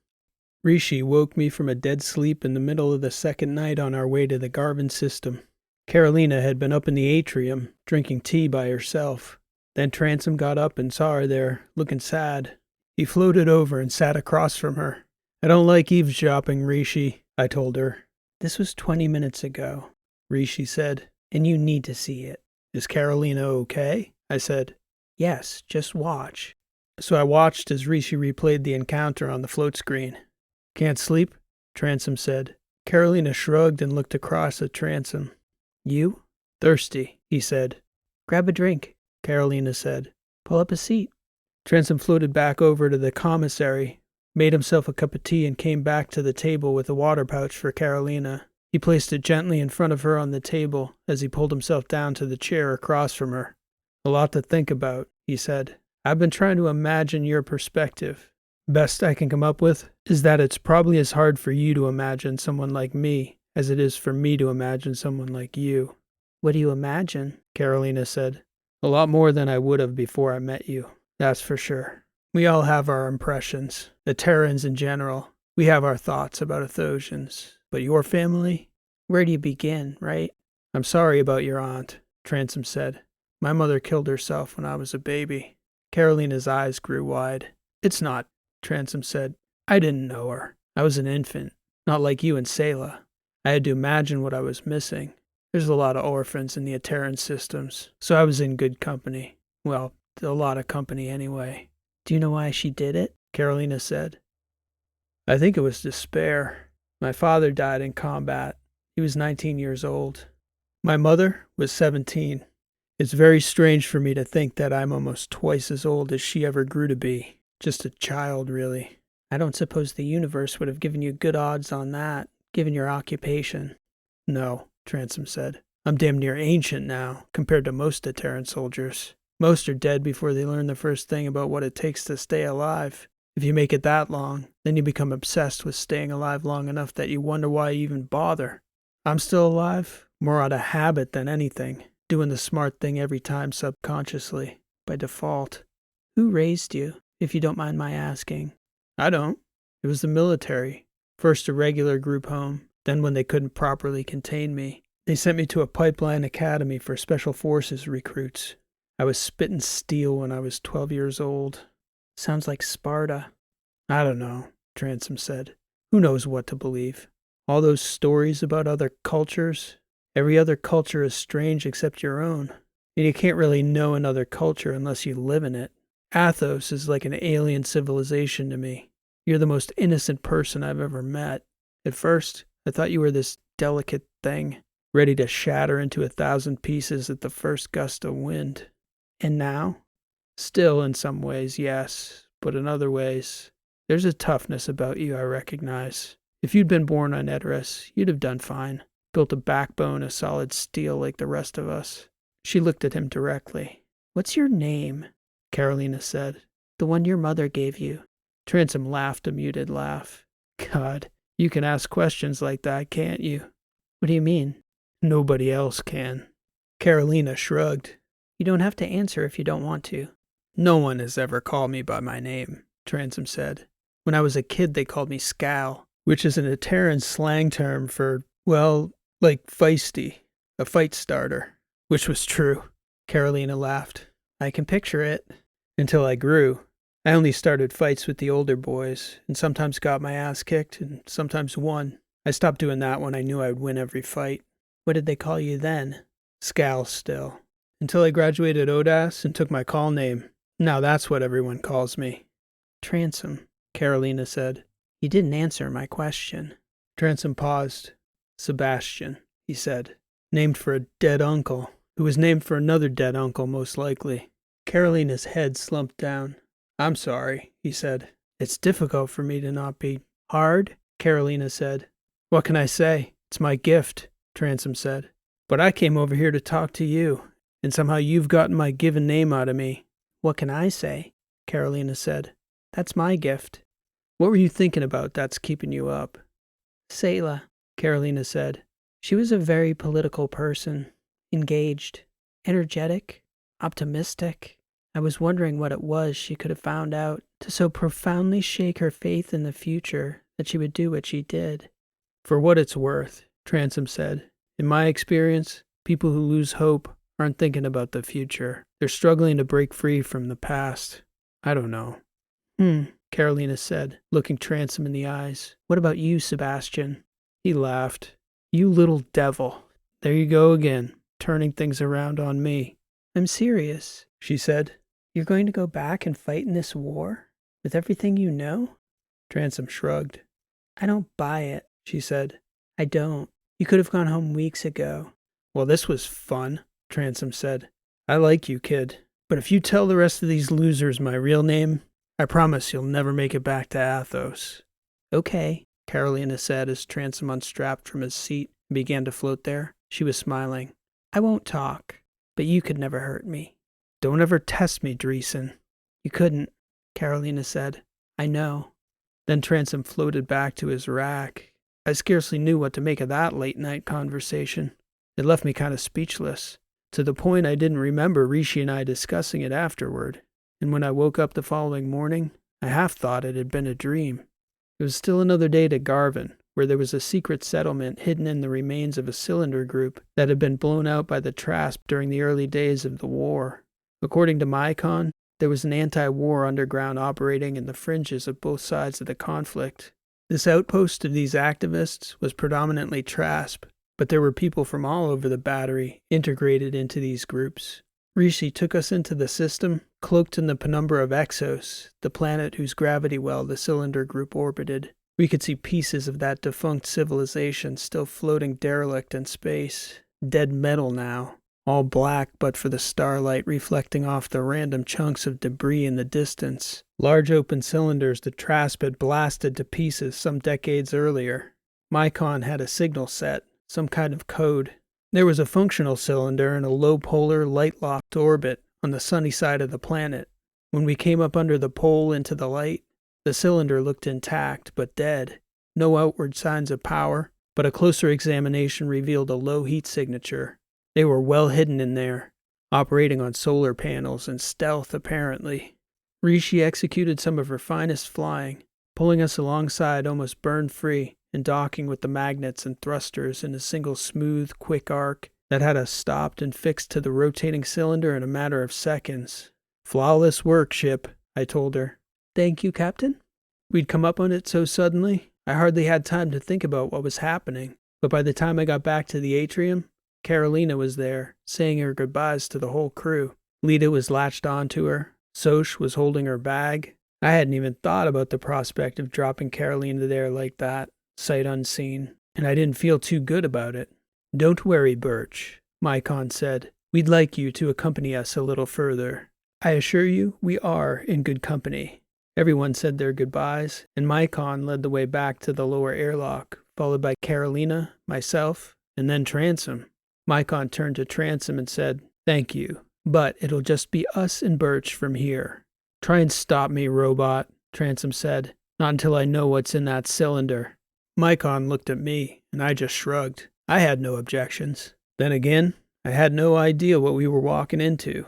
Rishi woke me from a dead sleep in the middle of the second night on our way to the Garvin system. Carolina had been up in the atrium, drinking tea by herself. Then Transom got up and saw her there, looking sad. He floated over and sat across from her. "I don't like eavesdropping, Rishi," I told her. "This was 20 minutes ago," Rishi said, "and you need to see it." "Is Carolina okay?" I said. "Yes, just watch." So I watched as Rishi replayed the encounter on the float screen. "Can't sleep?" Transom said. Carolina shrugged and looked across at Transom. "You?" "Thirsty," he said. "Grab a drink," Carolina said. "Pull up a seat." Transom floated back over to the commissary, made himself a cup of tea, and came back to the table with a water pouch for Carolina. He placed it gently in front of her on the table as he pulled himself down to the chair across from her. "A lot to think about," he said. "I've been trying to imagine your perspective. Best I can come up with is that it's probably as hard for you to imagine someone like me as it is for me to imagine someone like you." "What do you imagine?" Carolina said. "A lot more than I would have before I met you. That's for sure. We all have our impressions. The Terrans in general. We have our thoughts about Athosians. But your family? Where do you begin, right?" "I'm sorry about your aunt," Transom said. "My mother killed herself when I was a baby." Carolina's eyes grew wide. "It's not," Transom said. "I didn't know her. I was an infant. Not like you and Selah. I had to imagine what I was missing. There's a lot of orphans in the Terran systems, so I was in good company. Well, a lot of company anyway." "Do you know why she did it?" Carolina said. "I think it was despair. My father died in combat. He was 19 years old. My mother was 17. It's very strange for me to think that I'm almost twice as old as she ever grew to be. Just a child, really." "I don't suppose the universe would have given you good odds on that, given your occupation." "No," Transom said. "I'm damn near ancient now, compared to most of Terran soldiers. Most are dead before they learn the first thing about what it takes to stay alive. If you make it that long, then you become obsessed with staying alive long enough that you wonder why you even bother. I'm still alive, more out of habit than anything, doing the smart thing every time subconsciously, by default." "Who raised you, if you don't mind my asking?" "I don't. It was the military. First a regular group home, then when they couldn't properly contain me, they sent me to a pipeline academy for special forces recruits. I was spitting steel when I was 12 years old." "Sounds like Sparta." "I don't know," Transom said. "Who knows what to believe? All those stories about other cultures. Every other culture is strange except your own. And you can't really know another culture unless you live in it. Athos is like an alien civilization to me. You're the most innocent person I've ever met. At first, I thought you were this delicate thing, ready to shatter into 1,000 pieces at the first gust of wind. And now? Still, in some ways, yes, but in other ways, there's a toughness about you I recognize. If you'd been born on Edris, you'd have done fine. Built a backbone of solid steel like the rest of us." She looked at him directly. "What's your name?" Carolina said. "The one your mother gave you." Transom laughed a muted laugh. "God, you can ask questions like that, can't you?" "What do you mean?" "Nobody else can." Carolina shrugged. "You don't have to answer if you don't want to." "No one has ever called me by my name," Transom said. "When I was a kid, they called me Scal, which is an Terran slang term for, well, like feisty, a fight starter." Which was true. Carolina laughed. "I can picture it." "Until I grew. I only started fights with the older boys, and sometimes got my ass kicked, and sometimes won. I stopped doing that when I knew I would win every fight." "What did they call you then?" "Scal still. Until I graduated ODAS and took my call name. Now that's what everyone calls me." "Transom," Carolina said. "You didn't answer my question." Transom paused. "Sebastian," he said. Named for a dead uncle, who was named for another dead uncle, most likely. Carolina's head slumped down. I'm sorry, he said. It's difficult for me to not be. Hard? Carolina said. What can I say? It's my gift, Transom said. But I came over here to talk to you, and somehow you've gotten my given name out of me. What can I say? Carolina said. That's my gift. What were you thinking about that's keeping you up? Selah, Carolina said. She was a very political person, engaged, energetic, optimistic. I was wondering what it was she could have found out to so profoundly shake her faith in the future that she would do what she did. For what it's worth, Transom said, in my experience, people who lose hope aren't thinking about the future. They're struggling to break free from the past. I don't know. Carolina said, looking Transom in the eyes. What about you, Sebastian? He laughed. You little devil. There you go again, turning things around on me. I'm serious, she said. You're going to go back and fight in this war? With everything you know? Transom shrugged. I don't buy it, she said. I don't. You could have gone home weeks ago. Well, this was fun, Transom said. I like you, kid. But if you tell the rest of these losers my real name, I promise you'll never make it back to Athos. Okay, Carolina said as Transom unstrapped from his seat and began to float there. She was smiling. I won't talk, but you could never hurt me. Don't ever test me, Dreesen. You couldn't, Carolina said. I know. Then Transom floated back to his rack. I scarcely knew what to make of that late-night conversation. It left me kind of speechless, to the point I didn't remember Rishi and I discussing it afterward. And when I woke up the following morning, I half thought it had been a dream. It was still another day to Garvin, where there was a secret settlement hidden in the remains of a cylinder group that had been blown out by the Trasp during the early days of the war. According to Mycon, there was an anti-war underground operating in the fringes of both sides of the conflict. This outpost of these activists was predominantly Trasp, but there were people from all over the battery integrated into these groups. Rishi took us into the system, cloaked in the penumbra of Exos, the planet whose gravity well the cylinder group orbited. We could see pieces of that defunct civilization still floating derelict in space, dead metal now, all black but for the starlight reflecting off the random chunks of debris in the distance. Large open cylinders the Trasp had blasted to pieces some decades earlier. Mycon had a signal set, some kind of code. There was a functional cylinder in a low-polar, light-locked orbit on the sunny side of the planet. When we came up under the pole into the light, the cylinder looked intact but dead. No outward signs of power, but a closer examination revealed a low heat signature. They were well hidden in there, operating on solar panels and stealth apparently. Rishi executed some of her finest flying, pulling us alongside almost burn-free and docking with the magnets and thrusters in a single smooth, quick arc that had us stopped and fixed to the rotating cylinder in a matter of seconds. Flawless work, ship, I told her. Thank you, Captain. We'd come up on it so suddenly, I hardly had time to think about what was happening, but by the time I got back to the atrium, Carolina was there, saying her goodbyes to the whole crew. Lita was latched onto her. Soch was holding her bag. I hadn't even thought about the prospect of dropping Carolina there like that, sight unseen, and I didn't feel too good about it. Don't worry, Birch, Mycon said. We'd like you to accompany us a little further. I assure you, we are in good company. Everyone said their goodbyes, and Mycon led the way back to the lower airlock, followed by Carolina, myself, and then Transom. Mycon turned to Transom and said, Thank you, but it'll just be us and Birch from here. Try and stop me, robot, Transom said. Not until I know what's in that cylinder. Mycon looked at me, and I just shrugged. I had no objections. Then again, I had no idea what we were walking into.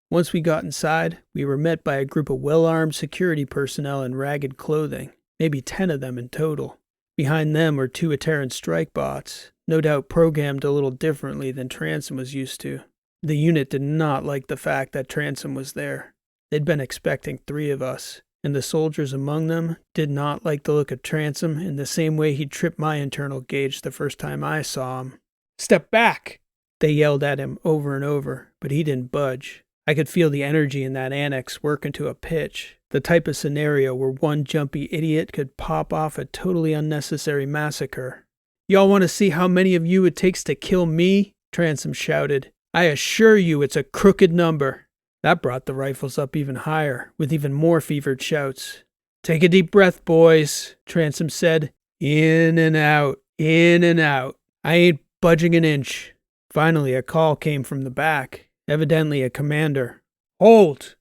Once we got inside, we were met by a group of well-armed security personnel in ragged clothing, maybe 10 of them in total. Behind them were 2 Ateran strike bots, no doubt programmed a little differently than Transom was used to. The unit did not like the fact that Transom was there. They'd been expecting 3 of us, and the soldiers among them did not like the look of Transom in the same way he tripped my internal gauge the first time I saw him. Step back! They yelled at him over and over, but he didn't budge. I could feel the energy in that annex working to a pitch, the type of scenario where one jumpy idiot could pop off a totally unnecessary massacre. Y'all want to see how many of you it takes to kill me? Transom shouted. I assure you it's a crooked number. That brought the rifles up even higher, with even more fevered shouts. Take a deep breath, boys, Transom said. In and out, in and out. I ain't budging an inch. Finally, a call came from the back, evidently a commander. Hold!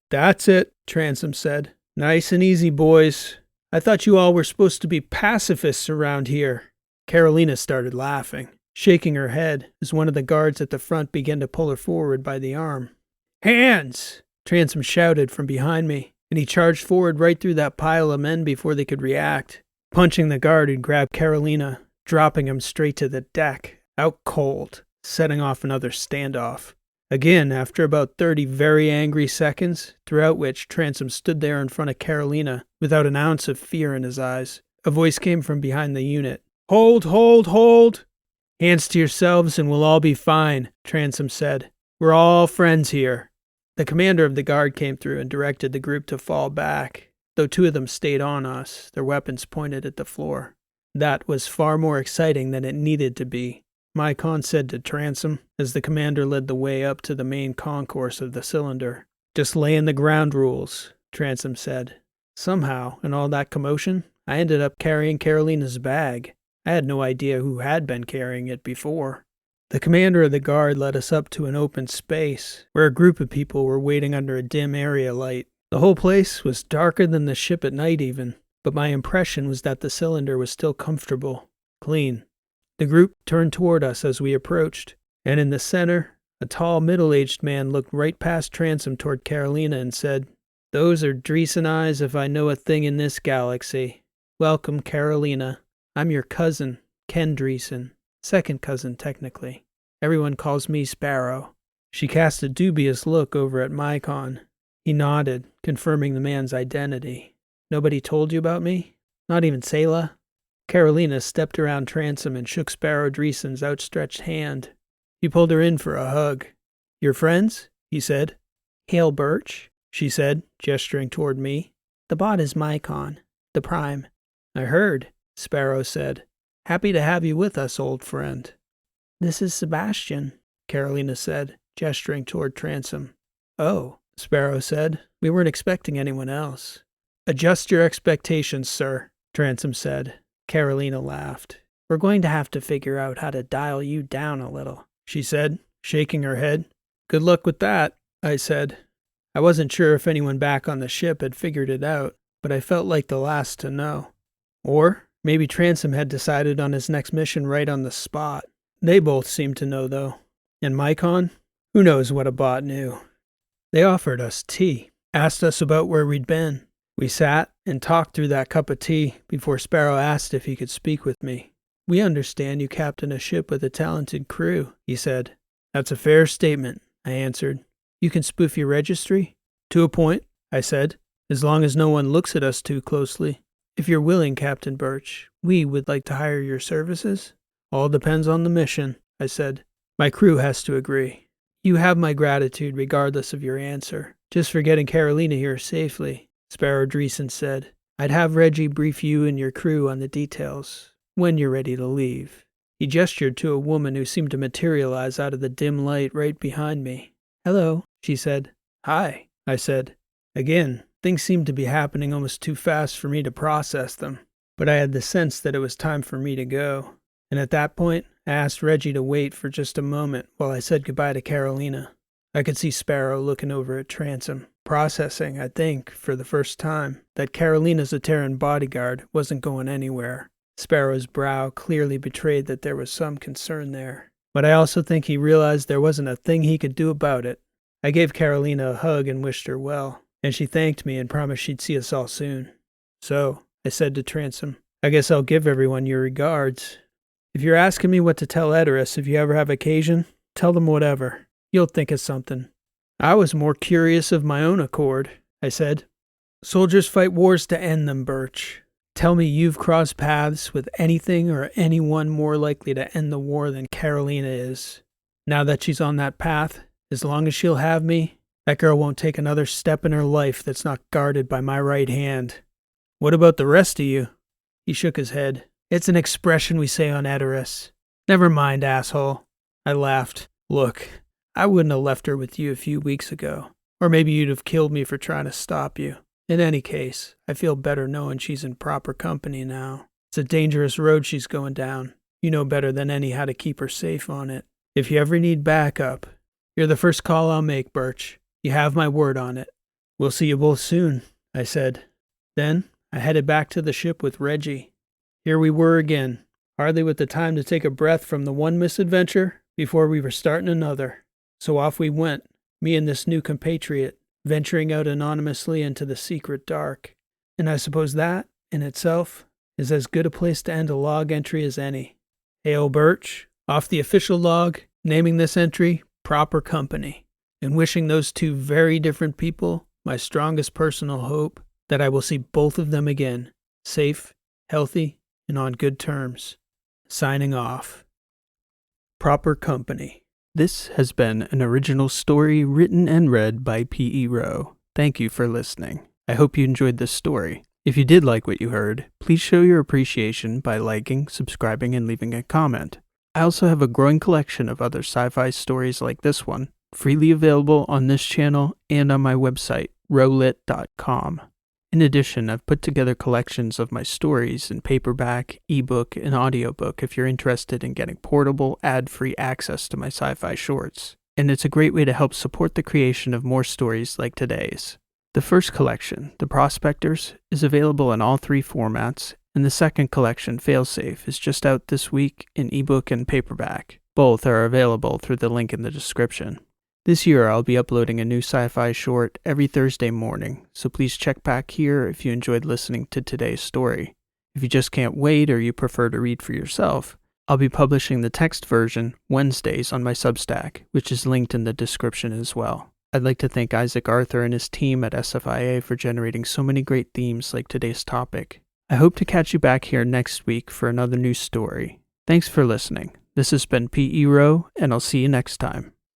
That's it, Transom said. Nice and easy, boys. I thought you all were supposed to be pacifists around here. Carolina started laughing, shaking her head as one of the guards at the front began to pull her forward by the arm. Hands! Transom shouted from behind me, and he charged forward right through that pile of men before they could react, punching the guard who'd grabbed Carolina, dropping him straight to the deck, out cold, setting off another standoff. Again, after about 30 very angry seconds, throughout which Transom stood there in front of Carolina without an ounce of fear in his eyes, a voice came from behind the unit. Hold, hold, hold! Hands to yourselves and we'll all be fine, Transom said. We're all friends here. The commander of the guard came through and directed the group to fall back, though 2 of them stayed on us, their weapons pointed at the floor. That was far more exciting than it needed to be, Mycon said to Transom as the commander led the way up to the main concourse of the cylinder. Just laying the ground rules, Transom said. Somehow, in all that commotion, I ended up carrying Carolina's bag. I had no idea who had been carrying it before. The commander of the guard led us up to an open space, where a group of people were waiting under a dim area light. The whole place was darker than the ship at night even, but my impression was that the cylinder was still comfortable, clean. The group turned toward us as we approached, and in the center, a tall middle-aged man looked right past Transom toward Carolina and said, Those are Dreesen eyes if I know a thing in this galaxy. Welcome, Carolina. I'm your cousin, Ken Dreesen. Second cousin, technically. Everyone calls me Sparrow. She cast a dubious look over at Mycon. He nodded, confirming the man's identity. Nobody told you about me? Not even Sayla? Carolina stepped around Transom and shook Sparrow Dreesen's outstretched hand. He pulled her in for a hug. Your friends? He said. Hail Birch, she said, gesturing toward me. The bot is Mycon, the Prime. I heard, Sparrow said. Happy to have you with us, old friend. This is Sebastian, Carolina said, gesturing toward Transom. Oh, Sparrow said. We weren't expecting anyone else. Adjust your expectations, sir, Transom said. Carolina laughed. We're going to have to figure out how to dial you down a little, she said, shaking her head. Good luck with that, I said. I wasn't sure if anyone back on the ship had figured it out, but I felt like the last to know. Or maybe Transom had decided on his next mission right on the spot. They both seemed to know, though. And Mycon? Who knows what a bot knew. They offered us tea, asked us about where we'd been. We sat and talked through that cup of tea before Sparrow asked if he could speak with me. We understand you captain a ship with a talented crew, he said. That's a fair statement, I answered. You can spoof your registry? To a point, I said, as long as no one looks at us too closely. If you're willing, Captain Birch, we would like to hire your services. All depends on the mission, I said. My crew has to agree. You have my gratitude regardless of your answer. Just for getting Carolina here safely, Sparrow Dreesen said. I'd have Reggie brief you and your crew on the details when you're ready to leave. He gestured to a woman who seemed to materialize out of the dim light right behind me. Hello, she said. Hi, I said. Again, things seemed to be happening almost too fast for me to process them, but I had the sense that it was time for me to go. And at that point, I asked Reggie to wait for just a moment while I said goodbye to Carolina. I could see Sparrow looking over at Transom, processing, I think, for the first time, that Carolina's a Terran bodyguard wasn't going anywhere. Sparrow's brow clearly betrayed that there was some concern there. But I also think he realized there wasn't a thing he could do about it. I gave Carolina a hug and wished her well, and she thanked me and promised she'd see us all soon. So, I said to Transom, I guess I'll give everyone your regards. If you're asking me what to tell Edoras if you ever have occasion, tell them whatever. You'll think of something. I was more curious of my own accord, I said. Soldiers fight wars to end them, Birch. Tell me you've crossed paths with anything or anyone more likely to end the war than Carolina is. Now that she's on that path, as long as she'll have me, that girl won't take another step in her life that's not guarded by my right hand. What about the rest of you? He shook his head. It's an expression we say on Edoras. Never mind, asshole. I laughed. Look, I wouldn't have left her with you a few weeks ago. Or maybe you'd have killed me for trying to stop you. In any case, I feel better knowing she's in proper company now. It's a dangerous road she's going down. You know better than any how to keep her safe on it. If you ever need backup, you're the first call I'll make, Birch. You have my word on it. We'll see you both soon, I said. Then I headed back to the ship with Reggie. Here we were again, hardly with the time to take a breath from the one misadventure before we were starting another. So off we went, me and this new compatriot, venturing out anonymously into the secret dark. And I suppose that, in itself, is as good a place to end a log entry as any. Hail Birch, off the official log, naming this entry Proper Company, and wishing those two very different people my strongest personal hope that I will see both of them again, safe, healthy, and on good terms. Signing off. Proper Company. This has been an original story written and read by P.E. Rowe. Thank you for listening. I hope you enjoyed this story. If you did like what you heard, please show your appreciation by liking, subscribing, and leaving a comment. I also have a growing collection of other sci-fi stories like this one, freely available on this channel and on my website, rowlit.com. In addition, I've put together collections of my stories in paperback, ebook, and audiobook if you're interested in getting portable, ad-free access to my sci-fi shorts. And it's a great way to help support the creation of more stories like today's. The first collection, The Prospectors, is available in all 3 formats, and the second collection, Failsafe, is just out this week in ebook and paperback. Both are available through the link in the description. This year I'll be uploading a new sci-fi short every Thursday morning, so please check back here if you enjoyed listening to today's story. If you just can't wait or you prefer to read for yourself, I'll be publishing the text version Wednesdays on my Substack, which is linked in the description as well. I'd like to thank Isaac Arthur and his team at SFIA for generating so many great themes like today's topic. I hope to catch you back here next week for another new story. Thanks for listening. This has been P.E. Rowe, and I'll see you next time.